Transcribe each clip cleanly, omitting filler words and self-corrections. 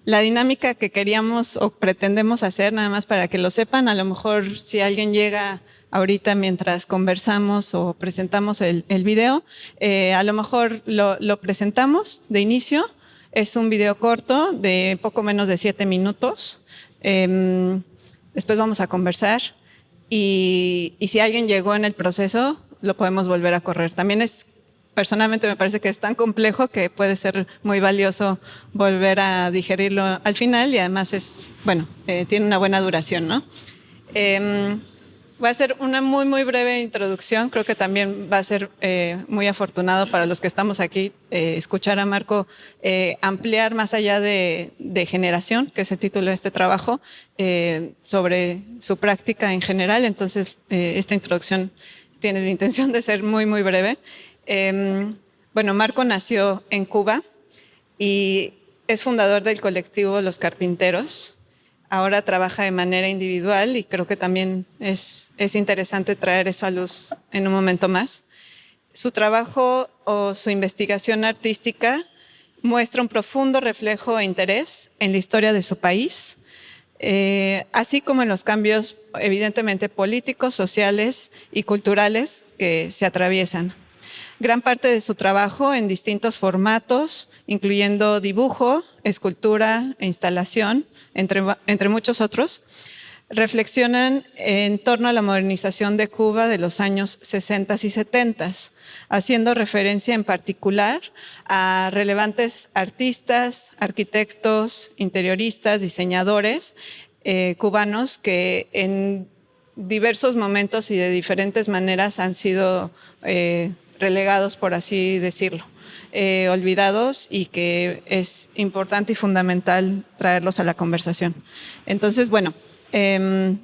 La dinámica que queríamos o pretendemos hacer, nada más para que lo sepan, a lo mejor si alguien llega ahorita mientras conversamos o presentamos el video, a lo mejor lo presentamos de inicio. Es un video corto de poco menos de 7 minutos. Después vamos a conversar y si alguien llegó en el proceso, lo podemos volver a correr. También personalmente me parece que es tan complejo que puede ser muy valioso volver a digerirlo al final y además tiene una buena duración, ¿no? Va a ser una muy, muy breve introducción. Creo que también va a ser muy afortunado para los que estamos aquí escuchar a Marco ampliar más allá de generación, que es el título de este trabajo, sobre su práctica en general. Entonces, esta introducción tiene la intención de ser muy, muy breve. Marco nació en Cuba y es fundador del colectivo Los Carpinteros. Ahora trabaja de manera individual y creo que también es interesante traer eso a luz en un momento más. Su trabajo o su investigación artística muestra un profundo reflejo e interés en la historia de su país, así como en los cambios evidentemente políticos, sociales y culturales que se atraviesan. Gran parte de su trabajo en distintos formatos, incluyendo dibujo, escultura e instalación, entre muchos otros, reflexionan en torno a la modernización de Cuba de los años 60 y 70, haciendo referencia en particular a relevantes artistas, arquitectos, interioristas, diseñadores cubanos que en diversos momentos y de diferentes maneras han sido relegados, por así decirlo, olvidados, y que es importante y fundamental traerlos a la conversación. Entonces,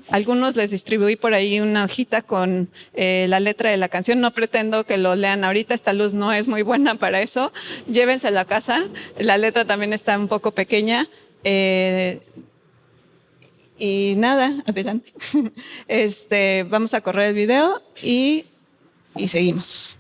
algunos les distribuí por ahí una hojita con la letra de la canción. No pretendo que lo lean ahorita, esta luz no es muy buena para eso. Llévense a la casa, la letra también está un poco pequeña. Y nada, adelante. Vamos a correr el video y seguimos.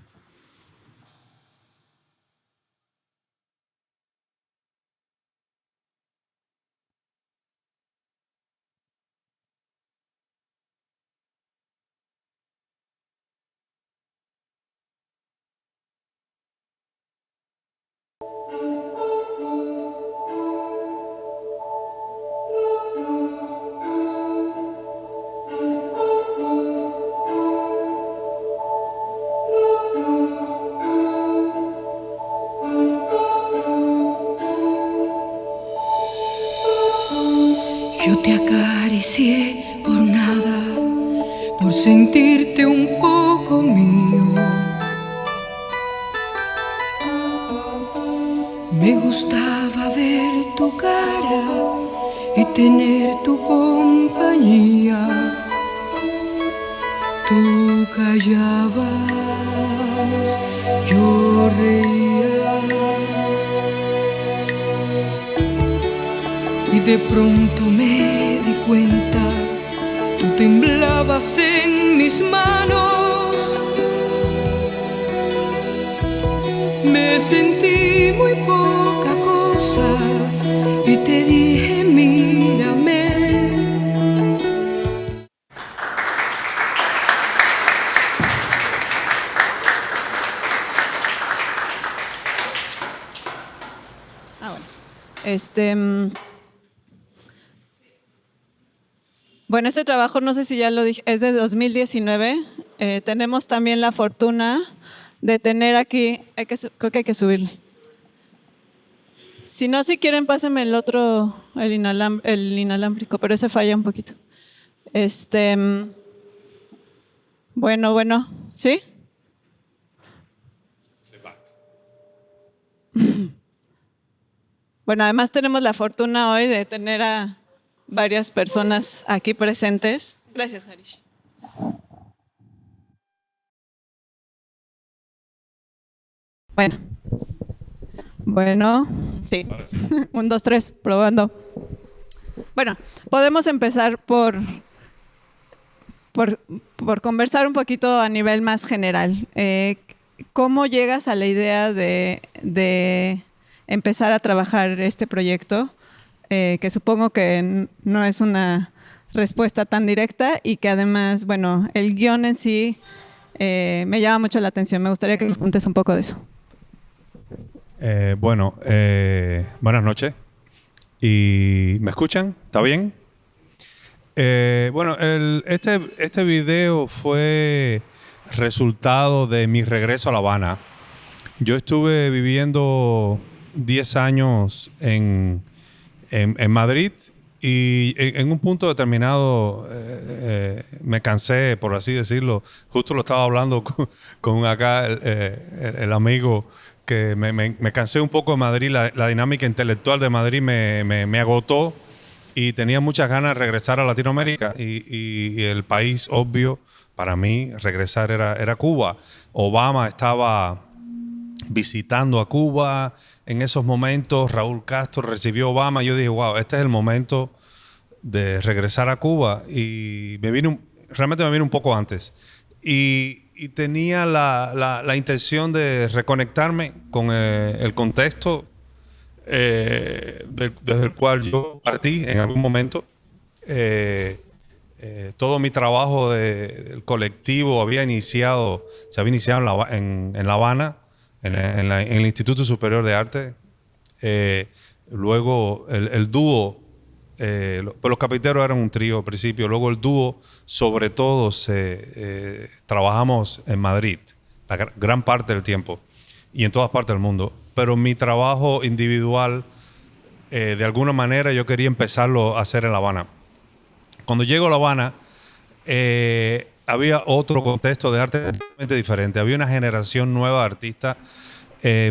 Yo te acaricié por nada, por sentirte un poco mío. Me gustaba ver tu cara y tener tu compañía. Tú callabas, yo reía. Y de pronto me di cuenta, tú temblabas en mis manos. Me sentí muy poca cosa y te dije, mírame. Bueno, este trabajo, no sé si ya lo dije, es de 2019. Tenemos también la fortuna de tener aquí, creo que hay que subirle. Si no, si quieren, pásenme el otro, el inalámbrico, pero ese falla un poquito. Bueno, ¿sí? Bueno, además tenemos la fortuna hoy de tener a varias personas aquí presentes. Gracias, Harish. Bueno, sí. 1, 2, 3, probando. Bueno, podemos empezar por conversar un poquito a nivel más general. ¿Cómo llegas a la idea de empezar a trabajar este proyecto? que supongo que no es una respuesta tan directa y que además, bueno, el guión en sí me llama mucho la atención. Me gustaría que nos contes un poco de eso. Buenas noches. ¿Y me escuchan? ¿Está bien? Este video fue resultado de mi regreso a La Habana. Yo estuve viviendo 10 años en Madrid y en un punto determinado me cansé, por así decirlo. Justo lo estaba hablando con acá el amigo, que me cansé un poco de Madrid. La dinámica intelectual de Madrid me agotó y tenía muchas ganas de regresar a Latinoamérica. Y el país obvio para mí regresar era Cuba. Obama estaba visitando a Cuba en esos momentos. Raúl Castro recibió a Obama. Yo dije, wow, este es el momento de regresar a Cuba. Y realmente me vine un poco antes. Y tenía la intención de reconectarme con el contexto desde el cual yo partí en algún momento. Todo mi trabajo del colectivo se había iniciado en La Habana, en el Instituto Superior de Arte. Luego el dúo, los carpinteros eran un trío al principio, luego el dúo, sobre todo, trabajamos en Madrid, la gran parte del tiempo, y en todas partes del mundo. Pero mi trabajo individual, de alguna manera, yo quería empezarlo a hacer en La Habana. Cuando llego a La Habana, había otro contexto de arte totalmente diferente. Había una generación nueva de artistas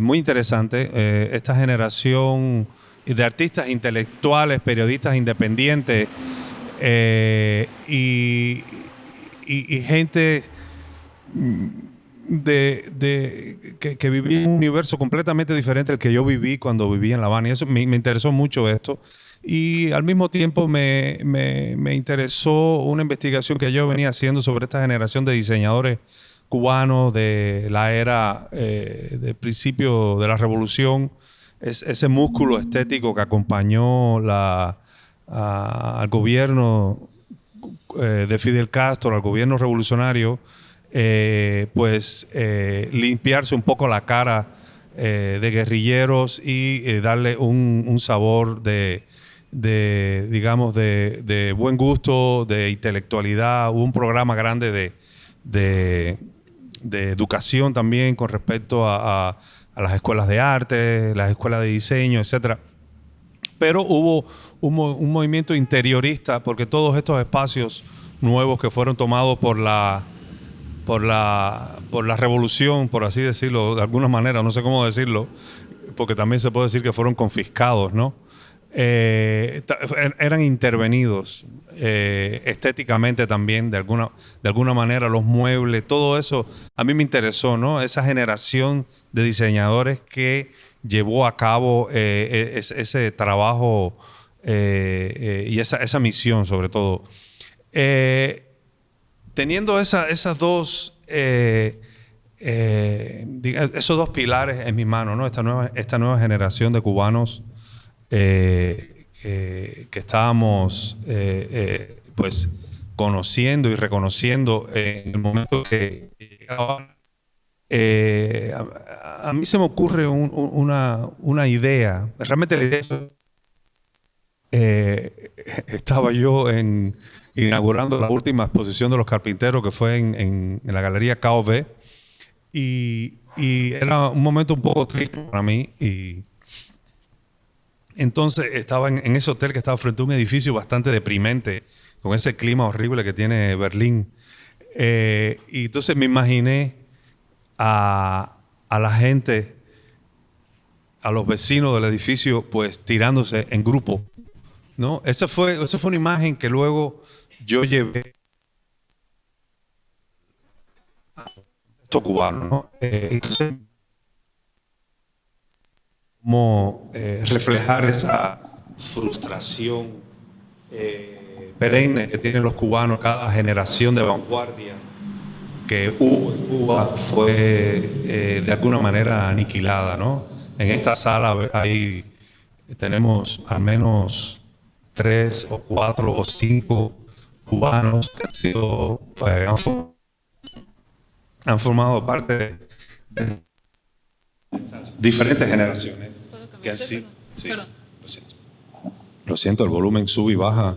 muy interesante. Esta generación de artistas intelectuales, periodistas independientes y gente que vivía en un universo completamente diferente al que yo viví cuando viví en La Habana. Y eso me interesó mucho esto. Y al mismo tiempo me interesó una investigación que yo venía haciendo sobre esta generación de diseñadores cubanos de la era del principio de la revolución, ese músculo estético que acompañó al gobierno de Fidel Castro, al gobierno revolucionario, limpiarse un poco la cara de guerrilleros y darle un sabor de buen gusto, de intelectualidad. Hubo un programa grande de educación también con respecto a las escuelas de arte, las escuelas de diseño, etc. Pero hubo un movimiento interiorista, porque todos estos espacios nuevos que fueron tomados por la revolución, por así decirlo, de alguna manera, no sé cómo decirlo, porque también se puede decir que fueron confiscados, ¿no? Eran intervenidos estéticamente también, de alguna manera, los muebles, todo eso a mí me interesó, ¿no? Esa generación de diseñadores que llevó a cabo ese trabajo y esa misión, sobre todo. Teniendo esos dos pilares en mis manos, ¿no? Esta nueva generación de cubanos que estábamos pues conociendo y reconociendo en el momento que llegaba. A mí se me ocurre una idea. Realmente la idea estaba yo inaugurando la última exposición de los carpinteros, que fue en la Galería KOV, y era un momento un poco triste para mí. Y entonces estaba en ese hotel que estaba frente a un edificio bastante deprimente, con ese clima horrible que tiene Berlín. Y entonces me imaginé a la gente, a los vecinos del edificio, pues tirándose en grupo, ¿no? Esa fue una imagen que luego yo llevé a esto cubano, ¿no? Entonces, cómo reflejar esa frustración perenne que tienen los cubanos, cada generación de vanguardia que hubo en Cuba fue de alguna manera aniquilada, ¿no? En esta sala hay tenemos al menos 3 o 4 o 5 cubanos que han formado parte de diferentes generaciones que han sido. Sí, lo siento. Lo siento, el volumen sube y baja.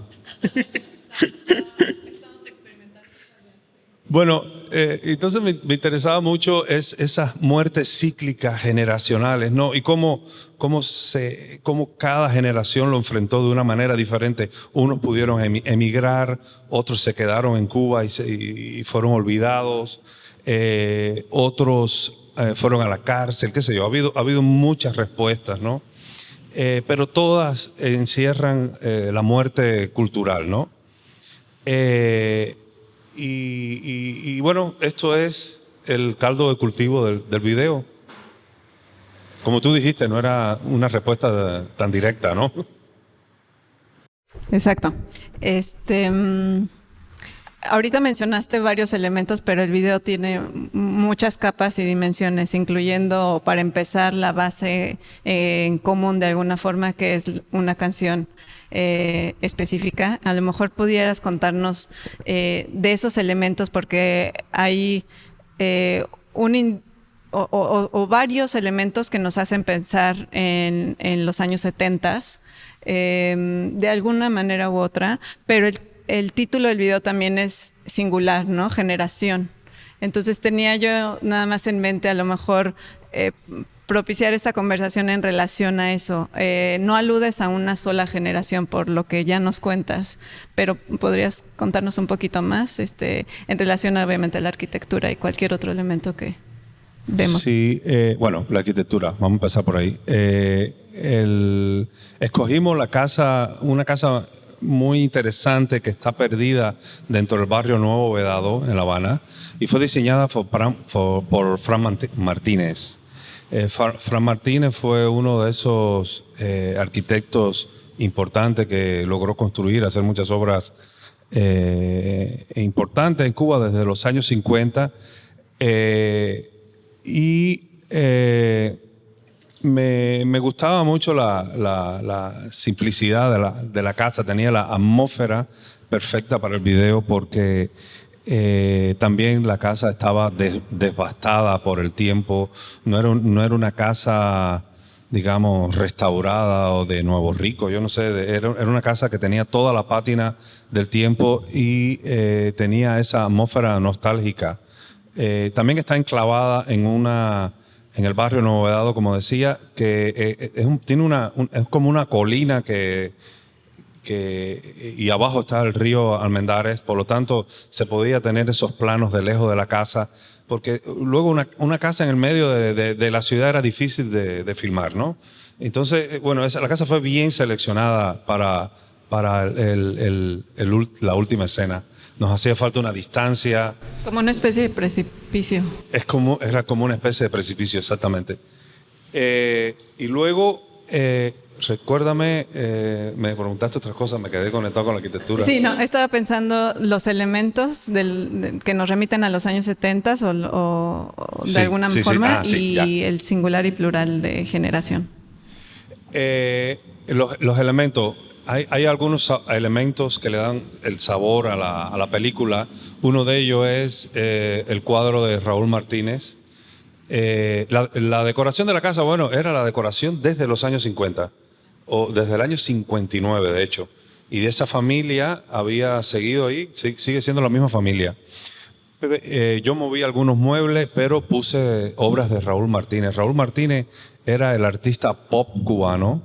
Bueno, entonces me interesaba mucho esas muertes cíclicas generacionales, ¿no? Y cómo cada generación lo enfrentó de una manera diferente. Unos pudieron emigrar, otros se quedaron en Cuba y fueron olvidados, otros fueron a la cárcel, qué sé yo. Ha habido muchas respuestas, ¿no? Pero todas encierran la muerte cultural, ¿no? Y bueno, esto es el caldo de cultivo del video. Como tú dijiste, no era una respuesta tan directa, ¿no? Exacto. Ahorita mencionaste varios elementos, pero el video tiene muchas capas y dimensiones, incluyendo, para empezar, la base en común de alguna forma, que es una canción específica. A lo mejor pudieras contarnos de esos elementos, porque hay varios elementos que nos hacen pensar en los años 70, de alguna manera u otra, pero el título del video también es singular, ¿no? Generación. Entonces tenía yo nada más en mente a lo mejor propiciar esta conversación en relación a eso. No aludes a una sola generación por lo que ya nos cuentas, pero podrías contarnos un poquito más en relación obviamente a la arquitectura y cualquier otro elemento que vemos. Sí, bueno, la arquitectura, vamos a empezar por ahí. Escogimos una casa muy interesante que está perdida dentro del barrio Nuevo Vedado en La Habana y fue diseñada por Fran Martínez. Fran Martínez fue uno de esos arquitectos importantes que logró hacer muchas obras importantes en Cuba desde los años 50 me gustaba mucho la simplicidad de la casa, tenía la atmósfera perfecta para el video porque también la casa estaba devastada por el tiempo, no era una casa, digamos, restaurada o de nuevo rico, yo no sé, era una casa que tenía toda la pátina del tiempo y tenía esa atmósfera nostálgica. También está enclavada en el barrio Nuevo Vedado, como decía, que es como una colina y abajo está el río Almendares, por lo tanto se podía tener esos planos de lejos de la casa, porque luego una casa en el medio de la ciudad era difícil de filmar, ¿no? Entonces, bueno, la casa fue bien seleccionada para la última escena. Nos hacía falta una distancia. Como una especie de precipicio. Era como una especie de precipicio, exactamente. Y luego, recuérdame, me preguntaste otras cosas, me quedé conectado con la arquitectura. Sí, no, estaba pensando los elementos que nos remiten a los años 70 o de alguna forma, y el singular y plural de generación. Los elementos. Hay algunos elementos que le dan el sabor a la película. Uno de ellos es el cuadro de Raúl Martínez. La decoración de la casa, bueno, era la decoración desde los años 50, o desde el año 59, de hecho. Y de esa familia había seguido ahí, sigue siendo la misma familia. Yo moví algunos muebles, pero puse obras de Raúl Martínez. Raúl Martínez era el artista pop cubano.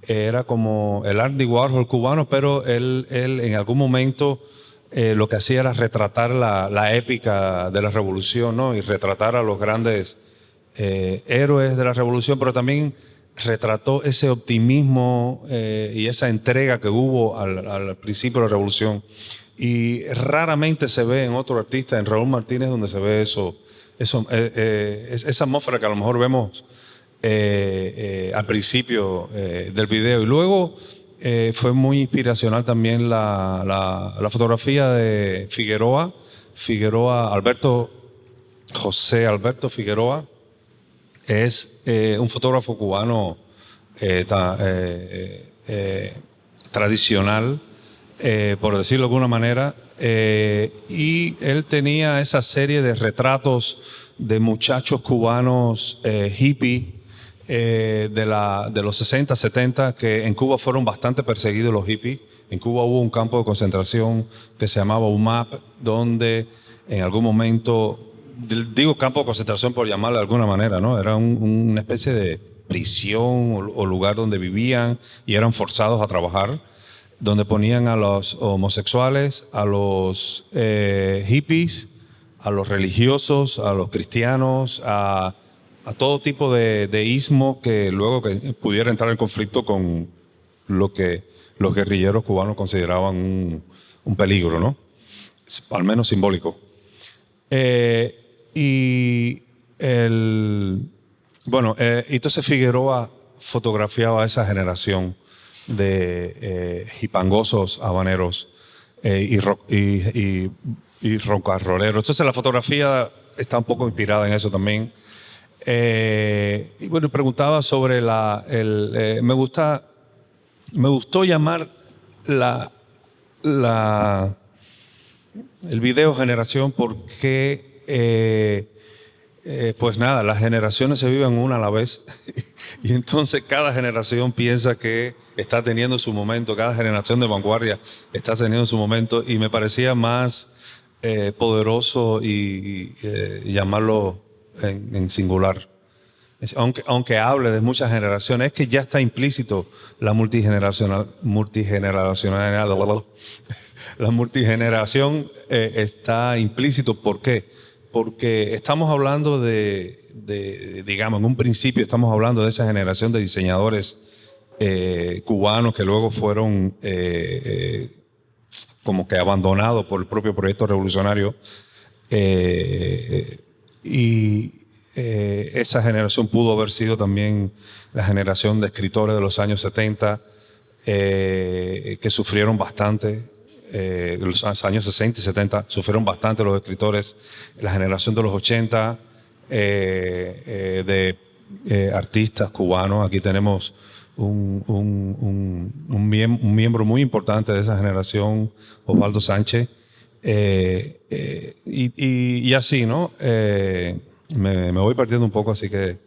Era como el Andy Warhol cubano, pero él en algún momento lo que hacía era retratar la épica de la revolución, ¿no? Y retratar a los grandes héroes de la revolución, pero también retrató ese optimismo y esa entrega que hubo al principio de la revolución. Y raramente se ve en otro artista, en Raúl Martínez, donde se ve esa atmósfera que a lo mejor vemos al principio del video. Y luego fue muy inspiracional también la fotografía de Figueroa, José Alberto Figueroa. Es un fotógrafo cubano tradicional, por decirlo de alguna manera, y él tenía esa serie de retratos de muchachos cubanos hippie de los 60, 70, que en Cuba fueron bastante perseguidos los hippies. En Cuba hubo un campo de concentración que se llamaba UMAP, donde en algún momento, digo campo de concentración por llamarlo de alguna manera, ¿no? Era una especie de prisión o lugar donde vivían y eran forzados a trabajar, donde ponían a los homosexuales, a los hippies, a los religiosos, a los cristianos, a todo tipo de ismo que luego que pudiera entrar en conflicto con lo que los guerrilleros cubanos consideraban un peligro, ¿no? Al menos simbólico. Entonces Figueroa fotografiaba a esa generación de hipangosos habaneros y rock and rolleros. Entonces la fotografía está un poco inspirada en eso también. Y bueno, preguntaba sobre me gustó llamar el video generación porque pues nada, las generaciones se viven una a la vez y entonces cada generación piensa que está teniendo su momento, cada generación de vanguardia está teniendo su momento, y me parecía más poderoso y llamarlo en singular. Aunque hable de muchas generaciones, es que ya está implícito la multigeneración está implícito. ¿Por qué? Porque estamos hablando digamos, en un principio estamos hablando de esa generación de diseñadores cubanos que luego fueron como que abandonados por el propio proyecto revolucionario, esa generación pudo haber sido también la generación de escritores de los años 70 que sufrieron bastante. Los años 60 y 70 sufrieron bastante los escritores. La generación de los 80 de artistas cubanos. Aquí tenemos un miembro muy importante de esa generación, Osvaldo Sánchez. Y así, ¿no? Me voy perdiendo un poco, así que...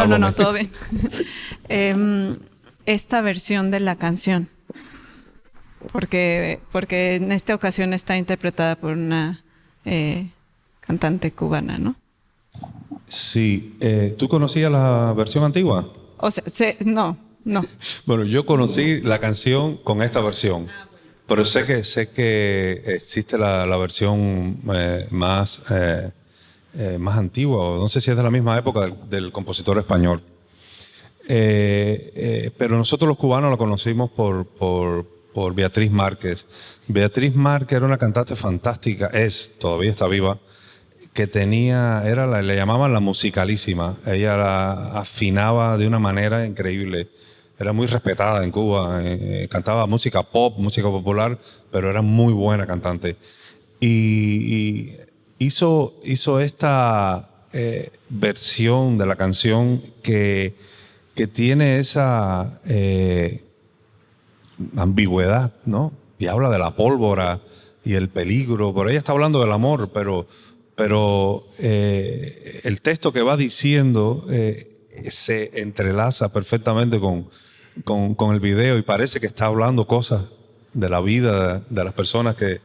No, todo bien. Esta versión de la canción, porque en esta ocasión está interpretada por una cantante cubana, ¿no? Sí. ¿Tú conocías la versión antigua? O sea, no. Bueno, yo conocí la canción con esta versión, pero sé que existe la versión más antigua, o no sé si es de la misma época del compositor español. Pero nosotros los cubanos la conocimos por Beatriz Márquez. Beatriz Márquez era una cantante fantástica, todavía está viva, que le llamaban la musicalísima. Ella la afinaba de una manera increíble. Era muy respetada en Cuba, cantaba música pop, música popular, pero era muy buena cantante. Y hizo esta versión de la canción que tiene esa ambigüedad, ¿no? Y habla de la pólvora y el peligro, pero ella está hablando del amor, pero el texto que va diciendo se entrelaza perfectamente con el video, y parece que está hablando cosas de la vida de las personas que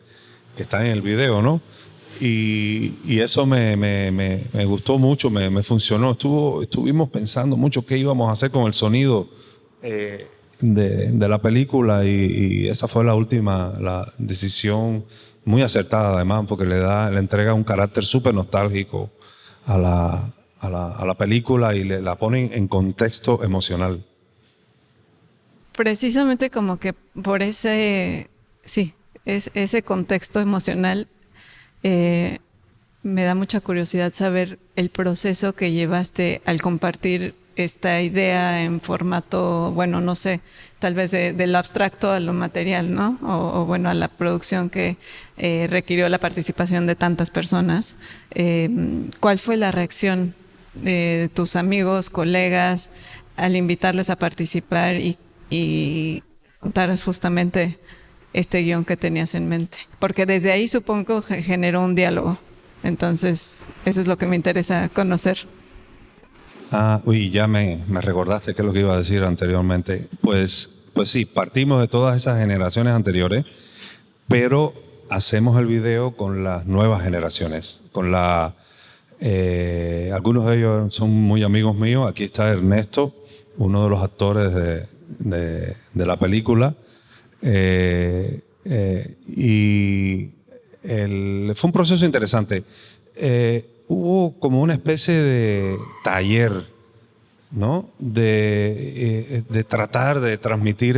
están en el video, ¿no? Y eso me gustó mucho, me funcionó. Estuvimos pensando mucho qué íbamos a hacer con el sonido de la película, y esa fue la decisión muy acertada, además, porque le entrega un carácter súper nostálgico a la película y la pone en contexto emocional. Precisamente como que por ese contexto emocional, me da mucha curiosidad saber el proceso que llevaste al compartir esta idea en formato, bueno, no sé, tal vez del abstracto a lo material, ¿no? O bueno, a la producción que requirió la participación de tantas personas. ¿Cuál fue la reacción de tus amigos, colegas? al invitarles a participar y contar justamente este guión que tenías en mente. Porque desde ahí supongo que generó un diálogo. Entonces, eso es lo que me interesa conocer. Ya me recordaste qué es lo que iba a decir anteriormente. Pues sí, partimos de todas esas generaciones anteriores, pero hacemos el video con las nuevas generaciones, algunos de ellos son muy amigos míos. Aquí está Ernesto, uno de los actores de la película. Fue un proceso interesante. Hubo como una especie de taller, ¿no? De tratar de transmitir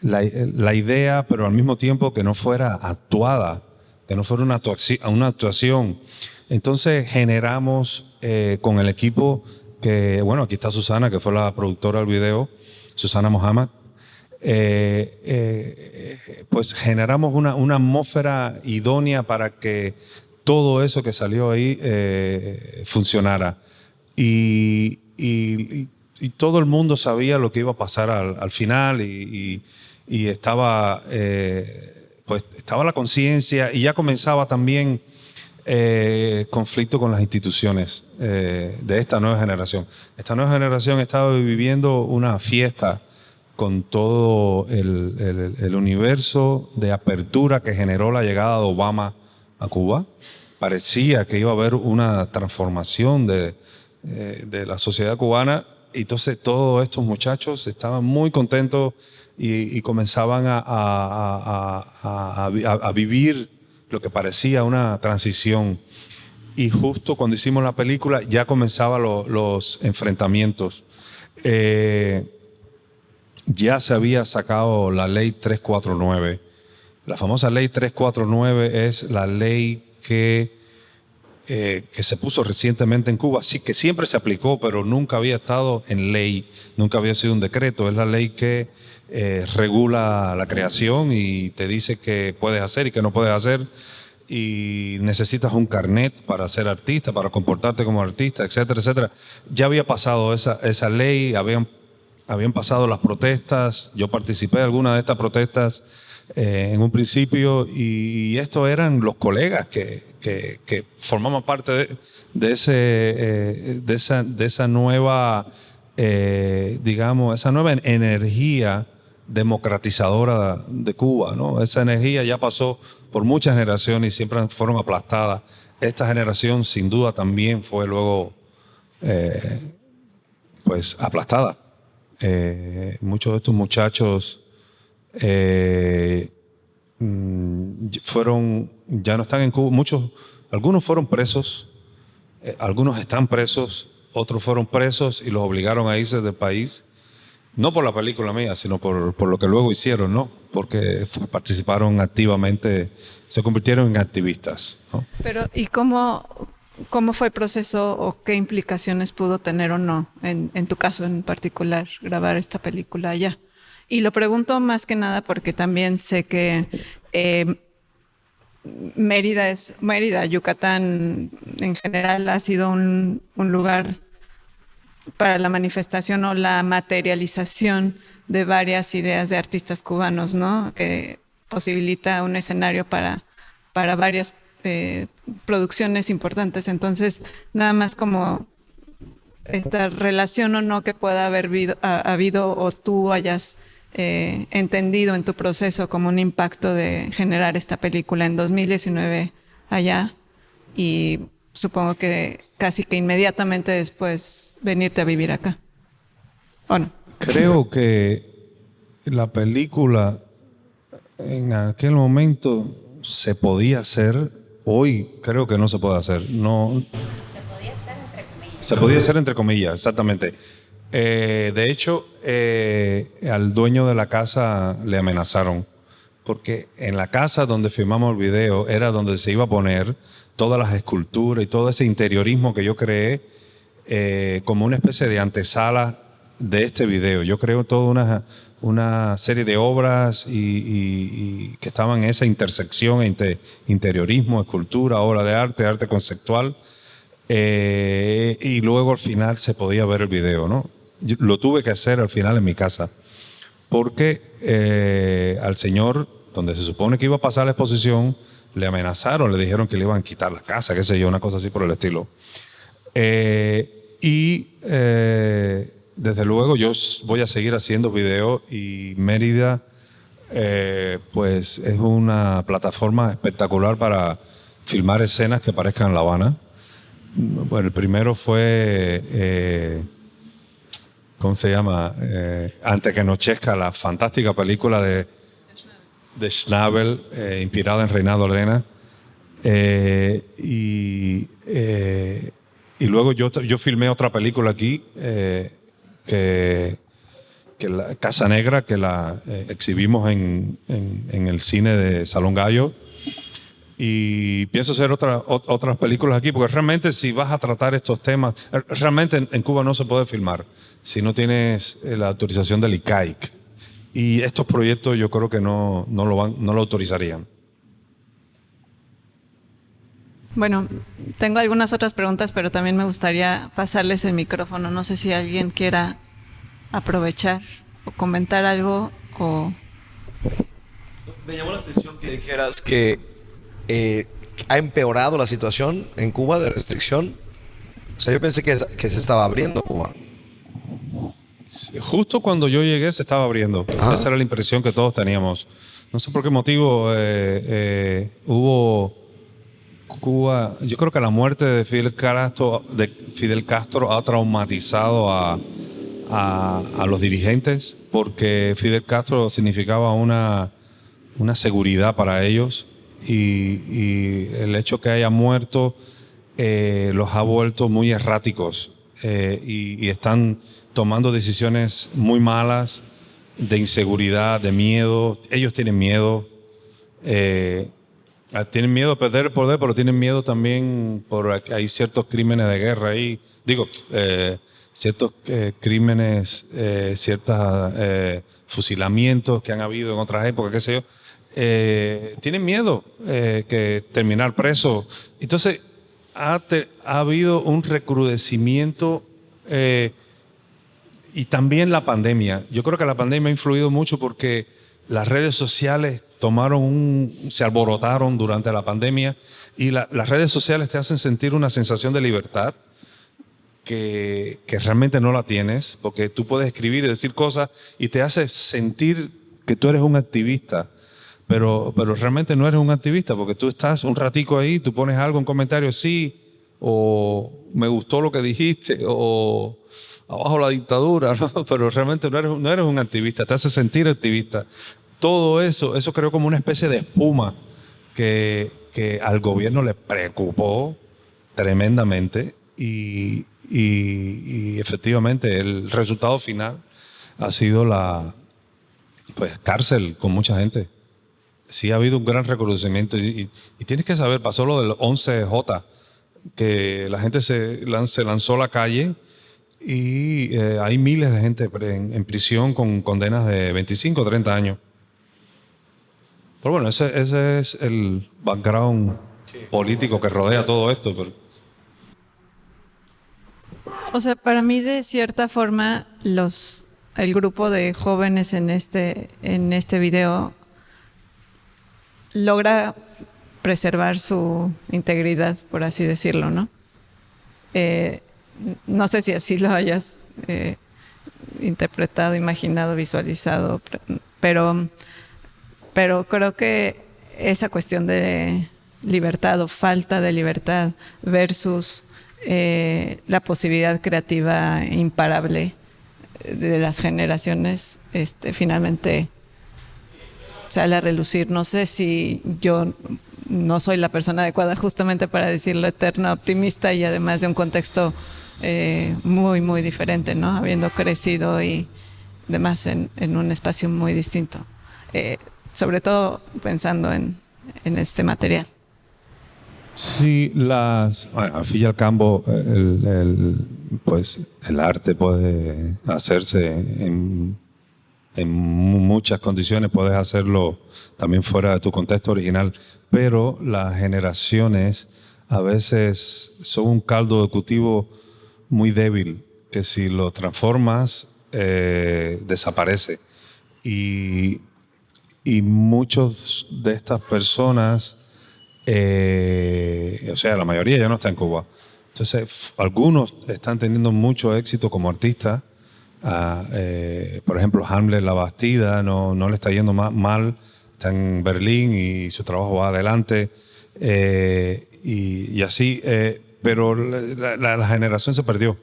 la idea, pero al mismo tiempo que no fuera actuada, que no fuera una actuación. Entonces generamos con el equipo que, bueno, aquí está Susana, que fue la productora del video, Susana Mohamed. Pues generamos una atmósfera idónea para que todo eso que salió ahí funcionara. Y todo el mundo sabía lo que iba a pasar al final y estaba, pues estaba la conciencia y ya comenzaba también conflicto con las instituciones de esta nueva generación. Esta nueva generación estaba viviendo una fiesta con todo el universo de apertura que generó la llegada de Obama a Cuba. Parecía que iba a haber una transformación de la sociedad cubana, y entonces todos estos muchachos estaban muy contentos y comenzaban a vivir lo que parecía una transición. Y justo cuando hicimos la película ya comenzaban los enfrentamientos. Ya se había sacado la ley 349. La famosa ley 349 es la ley que se puso recientemente en Cuba, sí, que siempre se aplicó, pero nunca había estado en ley, nunca había sido un decreto. Es la ley que regula la creación y te dice qué puedes hacer y qué no puedes hacer, y necesitas un carnet para ser artista, para comportarte como artista, etcétera, etcétera. Ya había pasado esa ley, habían pasado las protestas. Yo participé de algunas de estas protestas en un principio, y estos eran los colegas que formaban parte de esa nueva, digamos, esa nueva energía democratizadora de Cuba, ¿no? Esa energía ya pasó por muchas generaciones y siempre fueron aplastadas. Esta generación sin duda también fue luego pues aplastada. Muchos de estos muchachos ya no están en Cuba. Algunos fueron presos, algunos están presos, otros fueron presos y los obligaron a irse del país, no por la película mía, sino por lo que luego hicieron, ¿no? Porque participaron activamente, se convirtieron en activistas, ¿no? Pero, ¿y cómo fue el proceso o qué implicaciones pudo tener o no, en tu caso en particular, grabar esta película allá? Y lo pregunto más que nada porque también sé que Mérida, Yucatán en general ha sido un lugar para la manifestación o la materialización de varias ideas de artistas cubanos, ¿no? Que posibilita un escenario para varias producciones importantes. Entonces, nada más como esta relación o no que pueda haber habido o tú hayas entendido en tu proceso como un impacto de generar esta película en 2019 allá, y supongo que casi que inmediatamente después venirte a vivir acá, ¿o no? Creo que la película en aquel momento se podía hacer. Hoy creo que no se puede hacer. No. Se podía hacer entre comillas. Se podía hacer entre comillas, exactamente. De hecho, al dueño de la casa le amenazaron, porque en la casa donde filmamos el video era donde se iba a poner todas las esculturas y todo ese interiorismo que yo creé como una especie de antesala de este video. Yo creo toda una serie de obras y que estaban en esa intersección entre interiorismo, escultura, obra de arte, arte conceptual. Y luego al final se podía ver el video, ¿no? Yo lo tuve que hacer al final en mi casa, porque al señor, donde se supone que iba a pasar la exposición, le amenazaron, le dijeron que le iban a quitar la casa, qué sé yo, una cosa así por el estilo. Desde luego yo voy a seguir haciendo videos, y Mérida pues es una plataforma espectacular para filmar escenas que parezcan La Habana. Bueno, el primero fue, ¿cómo se llama? Antes que anochezca, la fantástica película de Schnabel, inspirada en Reinaldo Arena. Y luego yo filmé otra película aquí, que la Casa Negra, que la exhibimos en el cine de Salón Gallo. Y pienso hacer otras películas aquí, porque realmente si vas a tratar estos temas, realmente en Cuba no se puede filmar si no tienes la autorización del ICAIC. Y estos proyectos yo creo que no lo autorizarían. Bueno, tengo algunas otras preguntas, pero también me gustaría pasarles el micrófono. No sé si alguien quiera aprovechar o comentar algo o... Me llamó la atención que dijeras que ha empeorado la situación en Cuba de restricción. O sea, yo pensé que se estaba abriendo Cuba. Justo cuando yo llegué se estaba abriendo. Ah. Esa era la impresión que todos teníamos. No sé por qué motivo hubo... Cuba, yo creo que la muerte de Fidel Castro ha traumatizado a los dirigentes, porque Fidel Castro significaba una seguridad para ellos, y el hecho que haya muerto los ha vuelto muy erráticos, y están tomando decisiones muy malas, de inseguridad, de miedo. Ellos tienen miedo. Tienen miedo a perder el poder, pero tienen miedo también porque hay ciertos crímenes de guerra ahí. Digo, ciertos crímenes, ciertos fusilamientos que han habido en otras épocas, qué sé yo. Tienen miedo que terminar preso. Entonces, ha habido un recrudecimiento, y también la pandemia. Yo creo que la pandemia ha influido mucho porque las redes sociales se alborotaron durante la pandemia, y las redes sociales te hacen sentir una sensación de libertad que realmente no la tienes, porque tú puedes escribir y decir cosas y te hace sentir que tú eres un activista, pero realmente no eres un activista, porque tú estás un ratico ahí, tú pones algo en comentarios, sí, o me gustó lo que dijiste, o abajo la dictadura, ¿no? Pero realmente no eres un activista, te hace sentir activista. Todo eso creó como una especie de espuma que al gobierno le preocupó tremendamente, y efectivamente el resultado final ha sido cárcel con mucha gente. Sí ha habido un gran reconocimiento, y tienes que saber, pasó lo del 11J, que la gente se lanzó a la calle, y hay miles de gente en prisión con condenas de 25 o 30 años. Pero bueno, ese es el background político que rodea todo esto. O sea, para mí, de cierta forma, el grupo de jóvenes en este video logra preservar su integridad, por así decirlo, ¿no? No sé si así lo hayas interpretado, imaginado, visualizado, pero creo que esa cuestión de libertad o falta de libertad versus la posibilidad creativa imparable de las generaciones, finalmente sale a relucir. No sé si yo no soy la persona adecuada justamente para decirlo eterna optimista, y además de un contexto muy, muy diferente, ¿no? Habiendo crecido y demás en un espacio muy distinto. Sobre todo pensando en este material. Sí, al fin y al cabo, pues el arte puede hacerse en muchas condiciones, puedes hacerlo también fuera de tu contexto original, pero las generaciones a veces son un caldo de cultivo muy débil, que si lo transformas, desaparece. Y muchos de estas personas, o sea, la mayoría ya no está en Cuba. Entonces, algunos están teniendo mucho éxito como artistas. Por ejemplo, Hamlet La Bastida no le está yendo mal, está en Berlín y su trabajo va adelante. Y así, pero la generación se perdió.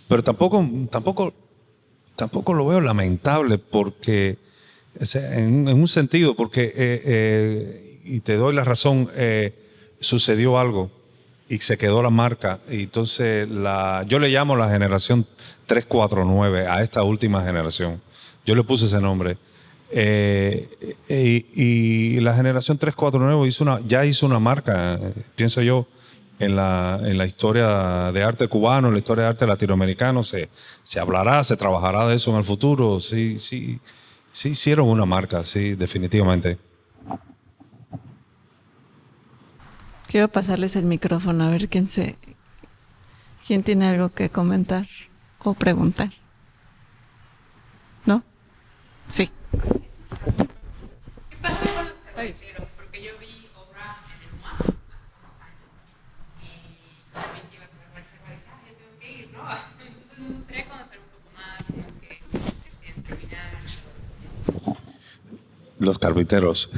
Pero tampoco lo veo lamentable porque, o sea, en un sentido, porque, y te doy la razón, sucedió algo y se quedó la marca. Y entonces yo le llamo la generación 349 a esta última generación. Yo le puse ese nombre. Y la generación 349 ya hizo una marca, pienso yo, en la historia de arte cubano, en la historia de arte latinoamericano. Se hablará, se trabajará de eso en el futuro. Sí hicieron una marca, sí, definitivamente. Quiero pasarles el micrófono a ver quién tiene algo que comentar o preguntar. ¿No? Sí. ¿Qué pasó con los carpinteros? Porque yo vi obra en el MUAC hace unos años y también que ibas a ver reserva de ya tengo que ir, ¿no? Entonces me gustaría conocer un poco más cómo es que se terminaron. Los carpinteros.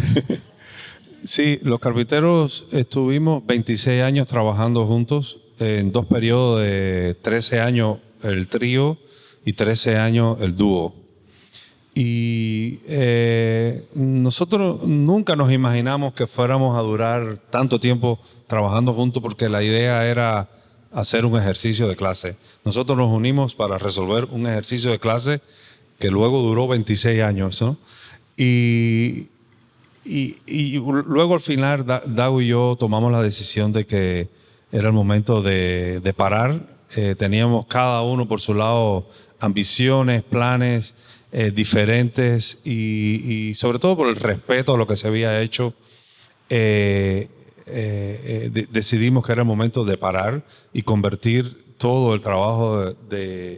Sí, los carpinteros estuvimos 26 años trabajando juntos en 2 periodos de 13 años el trío y 13 años el dúo. Y nosotros nunca nos imaginamos que fuéramos a durar tanto tiempo trabajando juntos porque la idea era hacer un ejercicio de clase. Nosotros nos unimos para resolver un ejercicio de clase que luego duró 26 años, ¿no? Y luego al final Dago y yo tomamos la decisión de que era el momento de parar. Teníamos cada uno por su lado ambiciones, planes diferentes y sobre todo por el respeto a lo que se había hecho, decidimos que era el momento de parar y convertir todo el trabajo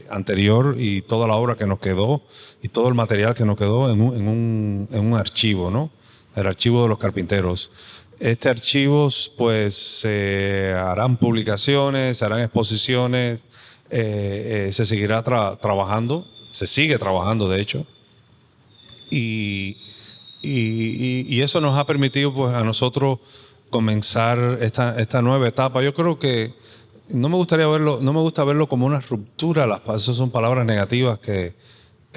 anterior y toda la obra que nos quedó y todo el material que nos quedó en un archivo, ¿no? El archivo de los carpinteros. Este archivo, pues, se harán publicaciones, se harán exposiciones, se seguirá trabajando, se sigue trabajando, de hecho. Y eso nos ha permitido, pues, a nosotros comenzar esta nueva etapa. Yo creo que no me gusta verlo como una ruptura. Esas son palabras negativas que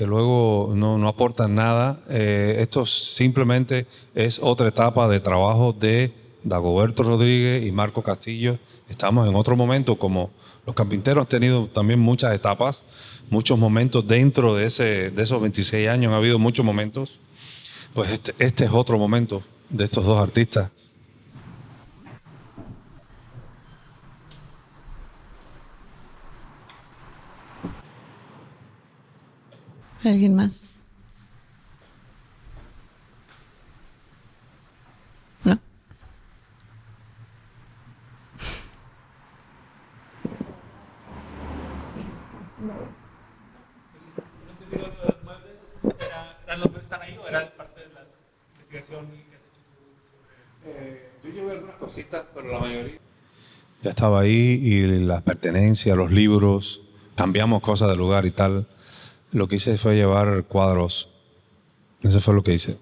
luego no aportan nada. Esto simplemente es otra etapa de trabajo de Dagoberto Rodríguez y Marco Castillo. Estamos en otro momento, como los carpinteros han tenido también muchas etapas, muchos momentos dentro de esos 26 años, ha habido muchos momentos. Pues este es otro momento de estos dos artistas. ¿Alguien más? ¿No? ¿Eran los que están ahí o era parte de la investigación que has hecho tú sobre...? Yo llevé algunas cositas, pero la mayoría ya estaba ahí, y las pertenencias, los libros, cambiamos cosas de lugar y tal. Lo que hice fue llevar cuadros. Eso fue lo que hice.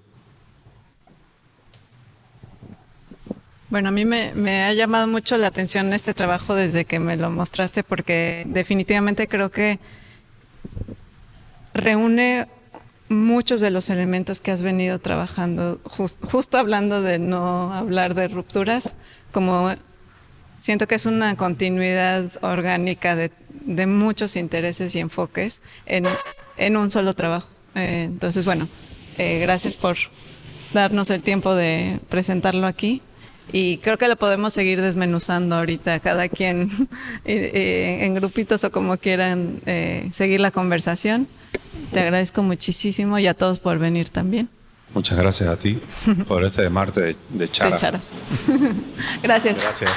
Bueno, a mí me ha llamado mucho la atención este trabajo desde que me lo mostraste, porque definitivamente creo que reúne muchos de los elementos que has venido trabajando, justo hablando de no hablar de rupturas, como siento que es una continuidad orgánica de muchos intereses y enfoques en un solo trabajo. Entonces, bueno, gracias por darnos el tiempo de presentarlo aquí. Y creo que lo podemos seguir desmenuzando ahorita, cada quien en grupitos o como quieran seguir la conversación. Te agradezco muchísimo y a todos por venir también. Muchas gracias a ti por este martes de charla. De charas. Gracias. Gracias.